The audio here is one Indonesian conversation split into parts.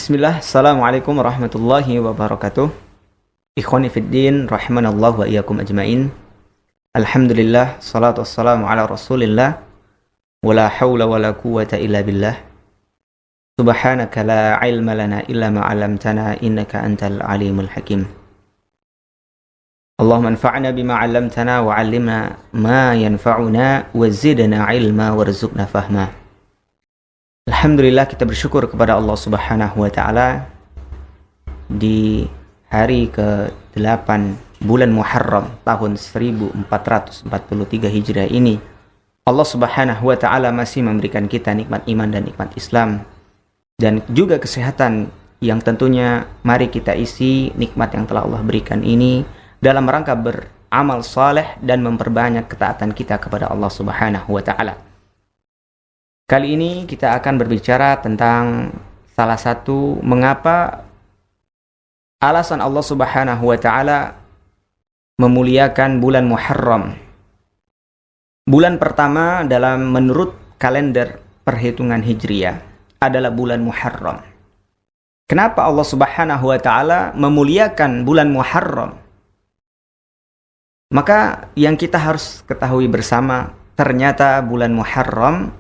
Bismillah, Assalamualaikum warahmatullahi wabarakatuh. Ikhwani fiddin, rahimanallahu wa iyyakum ajmain. Alhamdulillah, salatu wassalamu ala rasulillah. Wala hawla wala quwwata illa billah. Subhanaka la ilma lana illa ma 'allamtana innaka antal alimul hakim. Allahumma anfa'na bima 'allamtana wa 'allimna ma yanfa'una wa zidna ilma warzuqna fahma. Alhamdulillah, kita bersyukur kepada Allah Subhanahu wa taala di hari ke-8 bulan Muharram tahun 1443 Hijriah ini. Allah Subhanahu wa taala masih memberikan kita nikmat iman dan nikmat Islam dan juga kesehatan yang tentunya mari kita isi nikmat yang telah Allah berikan ini dalam rangka beramal saleh dan memperbanyak ketaatan kita kepada Allah Subhanahu wa taala. Kali ini kita akan berbicara tentang salah satu mengapa alasan Allah Subhanahu wa taala memuliakan bulan Muharram. Bulan pertama dalam menurut kalender perhitungan Hijriah adalah bulan Muharram. Kenapa Allah Subhanahu wa taala memuliakan bulan Muharram? Maka yang kita harus ketahui bersama, ternyata bulan Muharram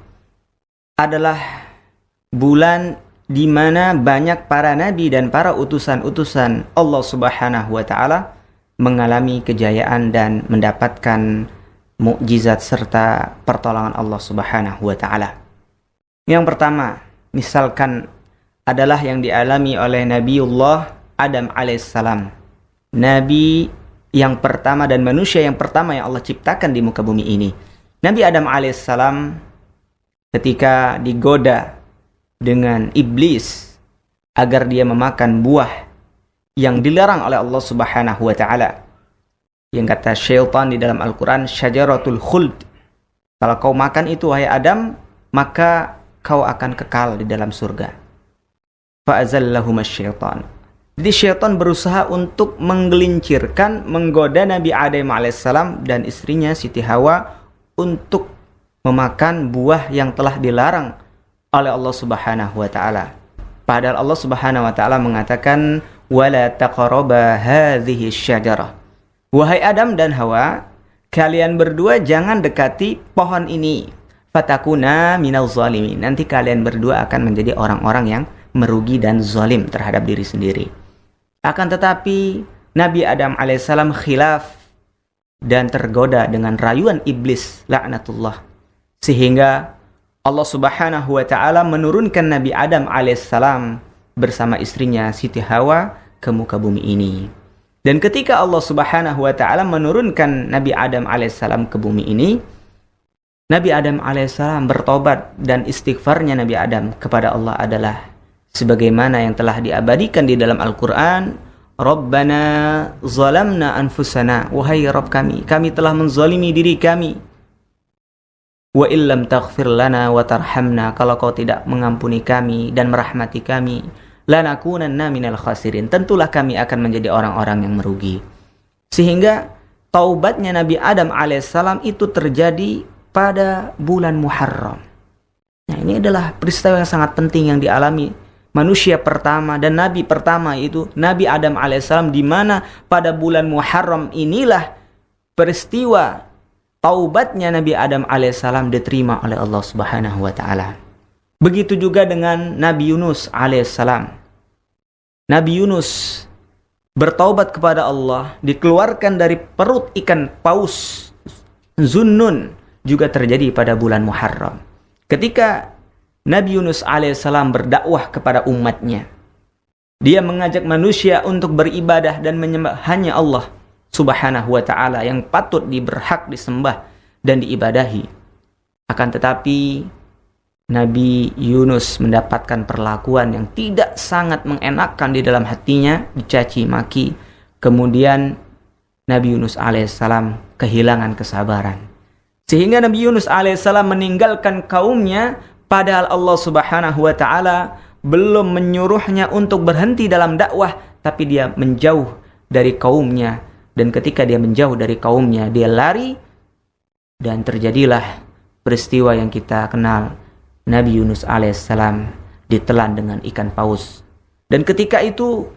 adalah bulan di mana banyak para nabi dan para utusan-utusan Allah Subhanahu wa taala mengalami kejayaan dan mendapatkan mukjizat serta pertolongan Allah Subhanahu wa taala. Yang pertama, misalkan adalah yang dialami oleh Nabiullah Adam alaihissalam. Nabi yang pertama dan manusia yang pertama yang Allah ciptakan di muka bumi ini. Nabi Adam alaihissalam ketika digoda dengan iblis agar dia memakan buah yang dilarang oleh Allah Subhanahu wa taala. Yang kata syaitan di dalam Al-Qur'an, syajaratul khuld. Kalau kau makan itu wahai Adam, maka kau akan kekal di dalam surga. Fa'azallahuma syaitan. Jadi syaitan berusaha untuk menggelincirkan, menggoda Nabi Adam alaihissalam dan istrinya Siti Hawa untuk memakan buah yang telah dilarang oleh Allah Subhanahu wa taala. Padahal Allah Subhanahu wa taala mengatakan wala taqraba hadhihi syajarah. Wahai Adam dan Hawa, kalian berdua jangan dekati pohon ini. Fatakuna minaz zalimin. Nanti kalian berdua akan menjadi orang-orang yang merugi dan zalim terhadap diri sendiri. Akan tetapi Nabi Adam alaihissalam khilaf dan tergoda dengan rayuan iblis laknatullah. Sehingga Allah Subhanahu wa taala menurunkan Nabi Adam alaihissalam bersama istrinya Siti Hawa ke muka bumi ini. Dan ketika Allah Subhanahu wa taala menurunkan Nabi Adam alaihissalam ke bumi ini, Nabi Adam alaihissalam bertobat dan istighfarnya Nabi Adam kepada Allah adalah sebagaimana yang telah diabadikan di dalam Al-Qur'an, Rabbana zalamna anfusana, wahai Rabb kami telah menzalimi diri kami. Wa illam taghfir lana wa tarhamna, kalau kau tidak mengampuni kami dan merahmati kami, lanakunanna minal khasirin, tentulah kami akan menjadi orang-orang yang merugi. Sehingga taubatnya Nabi Adam alaihissalam itu terjadi pada bulan Muharram. Nah, ini adalah peristiwa yang sangat penting yang dialami manusia pertama dan nabi pertama, yaitu Nabi Adam alaihissalam, di mana pada bulan Muharram inilah peristiwa taubatnya Nabi Adam alaihissalam diterima oleh Allah Subhanahu wa taala. Begitu juga dengan Nabi Yunus alaihissalam. Nabi Yunus bertaubat kepada Allah, dikeluarkan dari perut ikan paus Zunnun, juga terjadi pada bulan Muharram. Ketika Nabi Yunus alaihissalam berdakwah kepada umatnya, dia mengajak manusia untuk beribadah dan menyembah hanya Allah Subhanahu wa ta'ala yang patut berhak disembah dan diibadahi. Akan tetapi Nabi Yunus mendapatkan perlakuan yang tidak sangat mengenakan di dalam hatinya, dicaci maki. Kemudian Nabi Yunus alaihissalam kehilangan kesabaran, sehingga Nabi Yunus alaihissalam meninggalkan kaumnya, padahal Allah Subhanahu wa ta'ala belum menyuruhnya untuk berhenti dalam dakwah, tapi dia menjauh dari kaumnya. Dan ketika dia menjauh dari kaumnya, dia lari, dan terjadilah peristiwa yang kita kenal. Nabi Yunus alaihissalam ditelan dengan ikan paus. Dan ketika itu,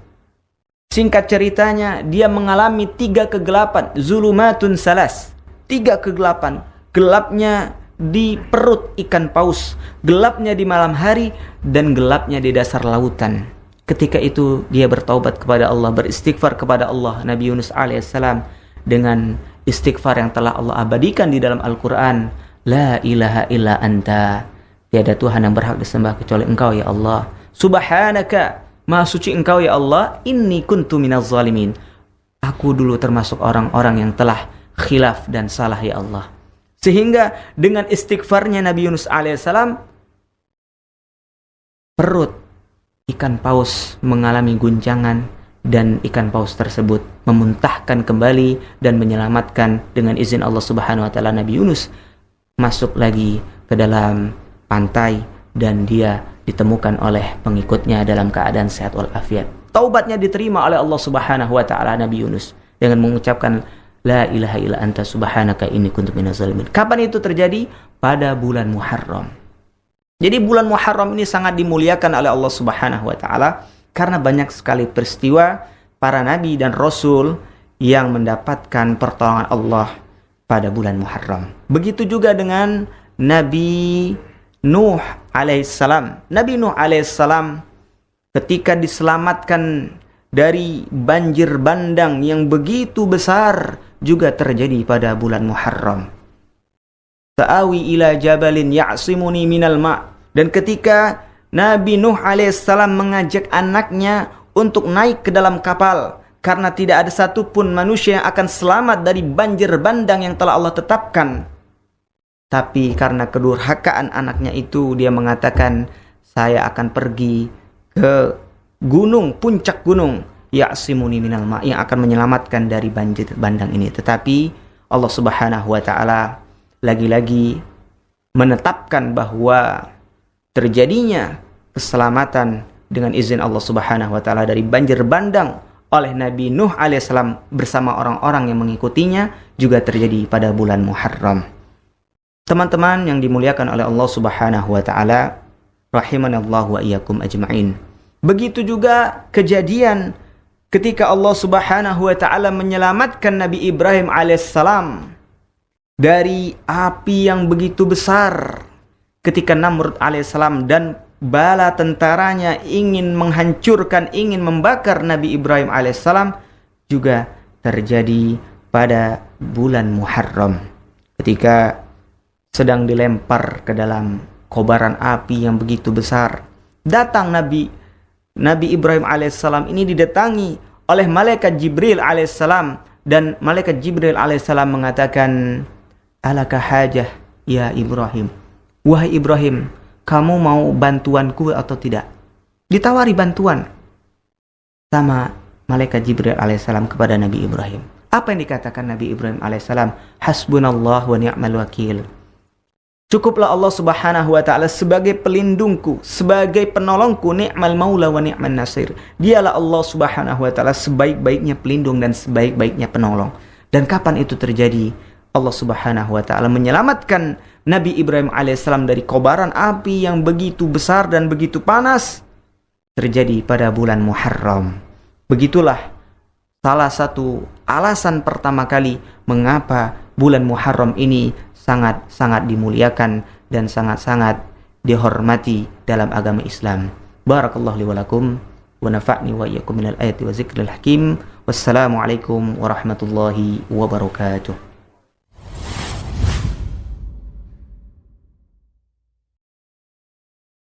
singkat ceritanya, dia mengalami 3 kegelapan. Zulumatun salas. 3 kegelapan. Gelapnya di perut ikan paus, gelapnya di malam hari, dan gelapnya di dasar lautan. Ketika itu dia bertaubat kepada Allah, beristighfar kepada Allah. Nabi Yunus alaihissalam dengan istighfar yang telah Allah abadikan di dalam Al-Quran. La ilaha illa anta. Tiada Tuhan yang berhak disembah kecuali Engkau ya Allah. Subhanaka. Maha suci Engkau ya Allah. Inni kuntu minaz zalimin. Aku dulu termasuk orang-orang yang telah khilaf dan salah ya Allah. Sehingga dengan istighfarnya Nabi Yunus alaihissalam, perut ikan paus mengalami guncangan dan ikan paus tersebut memuntahkan kembali dan menyelamatkan dengan izin Allah Subhanahu wa taala. Nabi Yunus masuk lagi ke dalam pantai dan dia ditemukan oleh pengikutnya dalam keadaan sehat walafiat. Taubatnya diterima oleh Allah Subhanahu wa taala Nabi Yunus dengan mengucapkan la ilaha illa anta subhanaka inni kuntu minaz zalimin. Kapan itu terjadi? Pada bulan Muharram. Jadi bulan Muharram ini sangat dimuliakan oleh Allah Subhanahu wa taala karena banyak sekali peristiwa para nabi dan rasul yang mendapatkan pertolongan Allah pada bulan Muharram. Begitu juga dengan Nabi Nuh alaihissalam. Nabi Nuh alaihissalam ketika diselamatkan dari banjir bandang yang begitu besar juga terjadi pada bulan Muharram. Ta'awi ila jabalin ya'simuni minal ma'. Dan ketika Nabi Nuh alaihissalam mengajak anaknya untuk naik ke dalam kapal karena tidak ada satupun manusia yang akan selamat dari banjir bandang yang telah Allah tetapkan. Tapi karena kedurhakaan anaknya itu, dia mengatakan, saya akan pergi ke gunung, puncak gunung, ya'simuni minal ma', yang akan menyelamatkan dari banjir bandang ini. Tetapi Allah Subhanahu wa taala lagi-lagi menetapkan bahwa terjadinya keselamatan dengan izin Allah Subhanahu wa taala dari banjir bandang oleh Nabi Nuh alaihissalam bersama orang-orang yang mengikutinya juga terjadi pada bulan Muharram. Teman-teman yang dimuliakan oleh Allah Subhanahu wa taala, rahimanallahu wa iyyakum ajma'in. Begitu juga kejadian ketika Allah Subhanahu wa taala menyelamatkan Nabi Ibrahim alaihissalam dari api yang begitu besar ketika Namrud alaihissalam dan bala tentaranya ingin menghancurkan, ingin membakar Nabi Ibrahim alaihissalam, juga terjadi pada bulan Muharram ketika sedang dilempar ke dalam kobaran api yang begitu besar. Datang Nabi Ibrahim alaihissalam ini didatangi oleh malaikat Jibril alaihissalam, dan malaikat Jibril alaihissalam mengatakan, alaka hajah ya Ibrahim. Wahai Ibrahim, kamu mau bantuanku atau tidak? Ditawari bantuan sama malaikat Jibril alaihissalam kepada Nabi Ibrahim. Apa yang dikatakan Nabi Ibrahim alaihissalam? Hasbunallah wa ni'mal wakil. Cukuplah Allah Subhanahu wa taala sebagai pelindungku, sebagai penolongku, ni'mal maula wa ni'man nasir. Dialah Allah Subhanahu wa taala sebaik-baiknya pelindung dan sebaik-baiknya penolong. Dan kapan itu terjadi? Allah Subhanahu wa taala menyelamatkan Nabi Ibrahim alaihissalam dari kobaran api yang begitu besar dan begitu panas, terjadi pada bulan Muharram. Begitulah salah satu alasan pertama kali mengapa bulan Muharram ini sangat-sangat dimuliakan dan sangat-sangat dihormati dalam agama Islam. Barakallahu li wa lakum wa nafa'ni wa iyyakum minal ayati wa zikril hakim. Wassalamualaikum warahmatullahi wabarakatuh.